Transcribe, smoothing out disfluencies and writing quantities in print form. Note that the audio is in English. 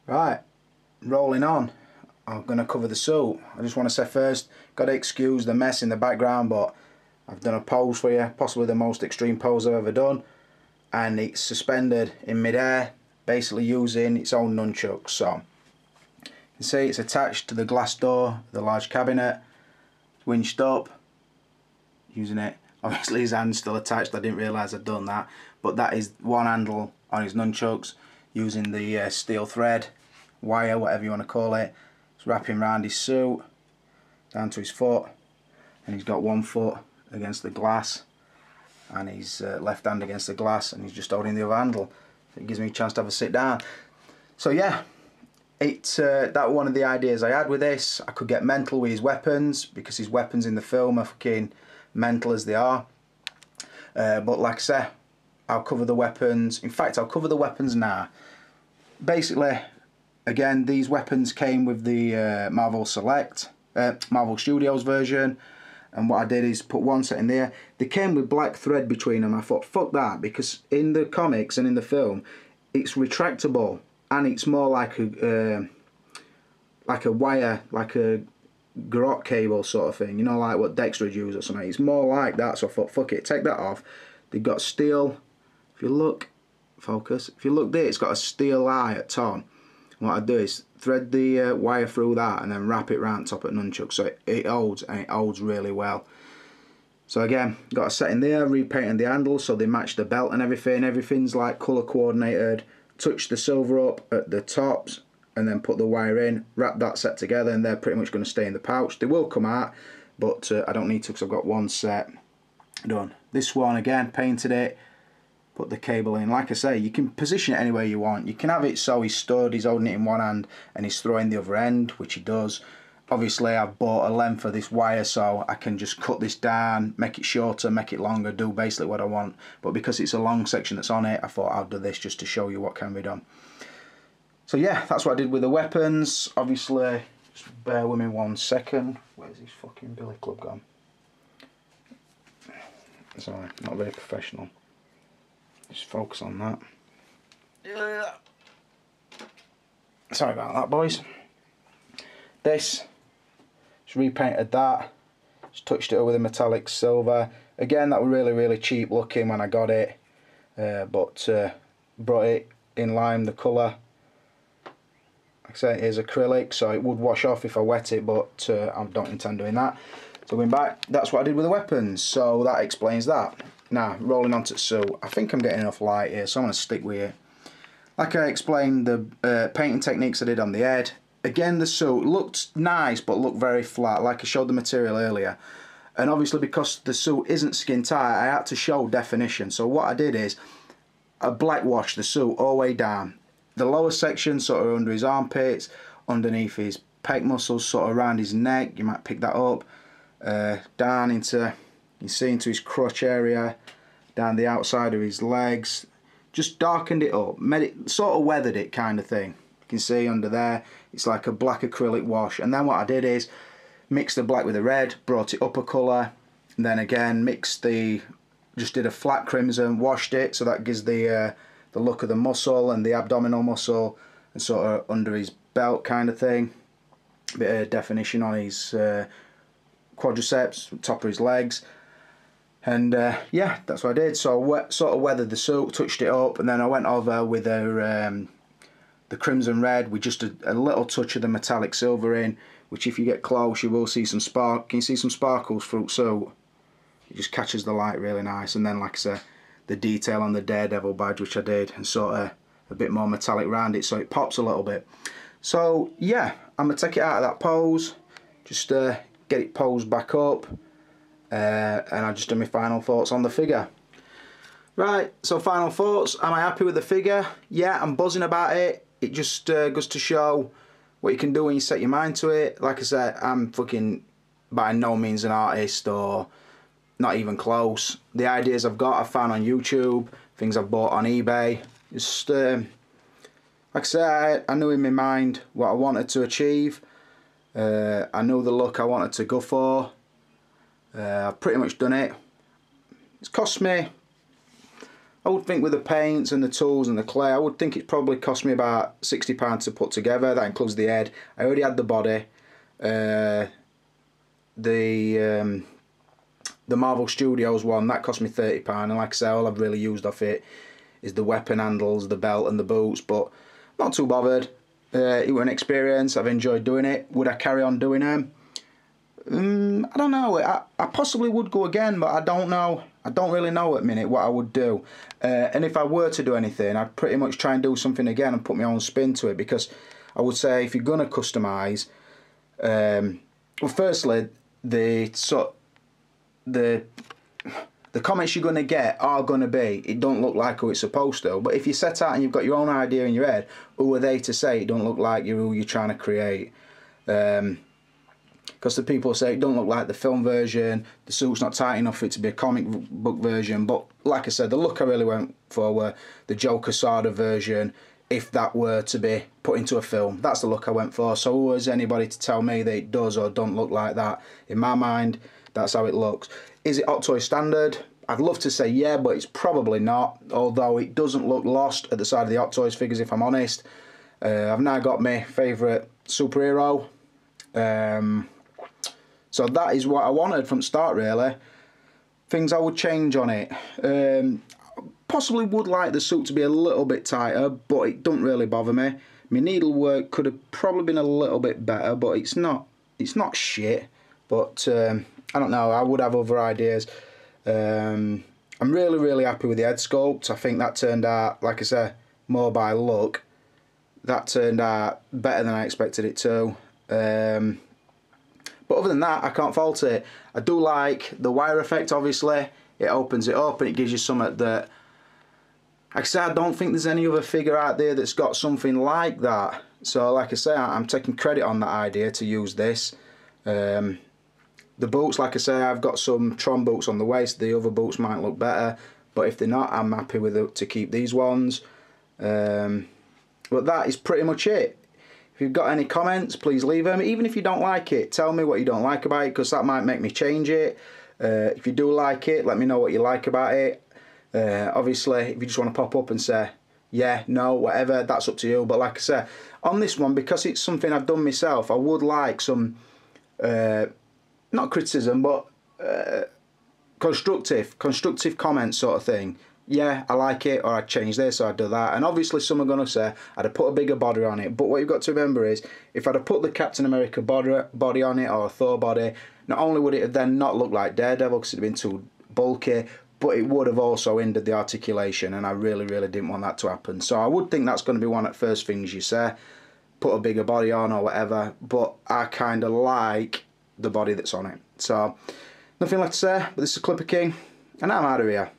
Right, rolling on. I'm going to cover the suit. I just want to say first, got to excuse the mess in the background, but I've done a pose for you, possibly the most extreme pose I've ever done, and it's suspended in midair, basically using its own nunchucks. So you can see it's attached to the glass door of the large cabinet, winched up, using it. Obviously his hand's still attached, I didn't realise I'd done that, but that is one handle on his nunchucks, using the steel thread, wire, whatever you want to call it. It's wrapping around his suit, down to his foot, and he's got one foot against the glass, and his left hand against the glass, and he's just holding the other handle. It gives me a chance to have a sit down. So yeah, that one of the ideas I had with this. I could get mental with his weapons, because his weapons in the film are fucking mental as they are. But like I say, I'll cover the weapons. In fact, I'll cover the weapons now. Basically, again, these weapons came with the Marvel Studios version, and what I did is put one set in there. They came with black thread between them. I thought, fuck that, because in the comics and in the film, it's retractable, and it's more like a wire, like a garrote cable sort of thing, you know, like what Dexter would use or something. It's more like that, so I thought, fuck it, take that off. They've got steel, if you look, focus, if you look there, it's got a steel eye at top. And what I do is thread the wire through that and then wrap it round top of the nunchuck, so it holds, and it holds really well. So again, got a set in there, repainting the handles so they match the belt and everything. Everything's like colour coordinated. Touch the silver up at the tops, and then put the wire in, wrap that set together, and they're pretty much going to stay in the pouch. They will come out, but I don't need to, because I've got one set done. This one, again, painted it, put the cable in. Like I say, you can position it anywhere you want. You can have it so he's stood, he's holding it in one hand, and he's throwing the other end, which he does. Obviously, I've bought a length of this wire, so I can just cut this down, make it shorter, make it longer, do basically what I want. But because it's a long section that's on it, I thought I'll do this just to show you what can be done. So yeah, that's what I did with the weapons. Obviously, just bear with me 1 second. Where's his fucking billy club gone? Sorry, not very professional. Just focus on that. Yeah. Sorry about that, boys. This, just repainted that. Just touched it over with a metallic silver. Again, that was really, really cheap looking when I got it. But brought it in line, the colour. Like I say, it is acrylic, so it would wash off if I wet it, but I don't intend doing that. So going back, that's what I did with the weapons, so that explains that. Now, rolling on to the suit. I think I'm getting enough light here, so I'm going to stick with it. Like I explained, the painting techniques I did on the head. Again, the suit looked nice, but looked very flat, like I showed the material earlier. And obviously, because the suit isn't skin tight, I had to show definition. So what I did is, I blackwashed the suit all the way down. The lower section sort of under his armpits, underneath his pec muscles, sort of around his neck, you might pick that up, down into, you see, into his crotch area, down the outside of his legs, just darkened it up, made it, sort of weathered it kind of thing. You can see under there, it's like a black acrylic wash. And then what I did is, mixed the black with the red, brought it up a colour, and then again just did a flat crimson, washed it, so that gives the look of the muscle and the abdominal muscle, and sort of under his belt kind of thing. A bit of definition on his quadriceps, top of his legs. And yeah, that's what I did. So I sort of weathered the suit, touched it up, and then I went over with the crimson red with just a little touch of the metallic silver in, which if you get close you will see some spark. Can you see some sparkles through the suit? It just catches the light really nice. And then, like I said, the detail on the Daredevil badge, which I did, and sort of a bit more metallic around it, so it pops a little bit. So yeah, I'm going to take it out of that pose, just get it posed back up, and I'll just do my final thoughts on the figure. Right, so final thoughts. Am I happy with the figure? Yeah, I'm buzzing about it. It just goes to show what you can do when you set your mind to it. Like I said, I'm fucking by no means an artist, or not even close. The ideas I've got, I've found on YouTube, things I've bought on eBay. Just, like I said, I knew in my mind what I wanted to achieve. I knew the look I wanted to go for. I've pretty much done it. It's cost me I would think with the paints and the tools and the clay, I would think it probably cost me about £60 to put together. That includes the head. I already had the body. The Marvel Studios one, that cost me £30, and like I say, all I've really used off it is the weapon handles, the belt and the boots, but not too bothered. It was an experience. I've enjoyed doing it. Would I carry on doing them? I don't know. I possibly would go again, but I don't know. I don't really know at the minute what I would do. And if I were to do anything, I'd pretty much try and do something again and put my own spin to it, because I would say if you're going to customise, well, firstly, the comments you're going to get are going to be, it don't look like who it's supposed to. But if you set out and you've got your own idea in your head, who are they to say it don't look like who you're trying to create? Because the people say it don't look like the film version, the suit's not tight enough for it to be a comic book version. But like I said, the look I really went for were the Joker Sada version, if that were to be put into a film. That's the look I went for. So who was anybody to tell me that it does or don't look like that? In my mind, that's how it looks. Is it Hot Toy standard? I'd love to say yeah, but it's probably not, although it doesn't look lost at the side of the Hot Toys figures, if I'm honest. I've now got my favourite superhero. So that is what I wanted from the start, really. Things I would change on it. Possibly would like the suit to be a little bit tighter, but it don't really bother me. My needlework could have probably been a little bit better, but it's not shit. But I don't know, I would have other ideas. I'm really happy with the head sculpt. I think that turned out, like I say, more by luck. That turned out better than I expected it to. But other than that, I can't fault it. I do like the wire effect, obviously. It opens it up and it gives you something that, like I say, I don't think there's any other figure out there that's got something like that. So like I say, I'm taking credit on that idea to use this. The boots, like I say, I've got some Tron boots on the waist. The other boots might look better, but if they're not, I'm happy with it to keep these ones. But that is pretty much it. If you've got any comments, please leave them. Even if you don't like it, tell me what you don't like about it, because that might make me change it. If you do like it, let me know what you like about it. Obviously, if you just want to pop up and say, yeah, no, whatever, that's up to you. But like I say, on this one, because it's something I've done myself, I would like some, not criticism, but constructive comments sort of thing. Yeah, I like it, or I'd change this, or I'd do that. And obviously some are going to say I'd have put a bigger body on it. But what you've got to remember is, if I'd have put the Captain America body on it, or a Thor body, not only would it have then not looked like Daredevil because it'd been too bulky, but it would have also hindered the articulation, and I really didn't want that to happen. So I would think that's going to be one of the first things you say, put a bigger body on or whatever, but I kind of like the body that's on it. So, nothing left to say, but this is Clipper King, and I'm out of here.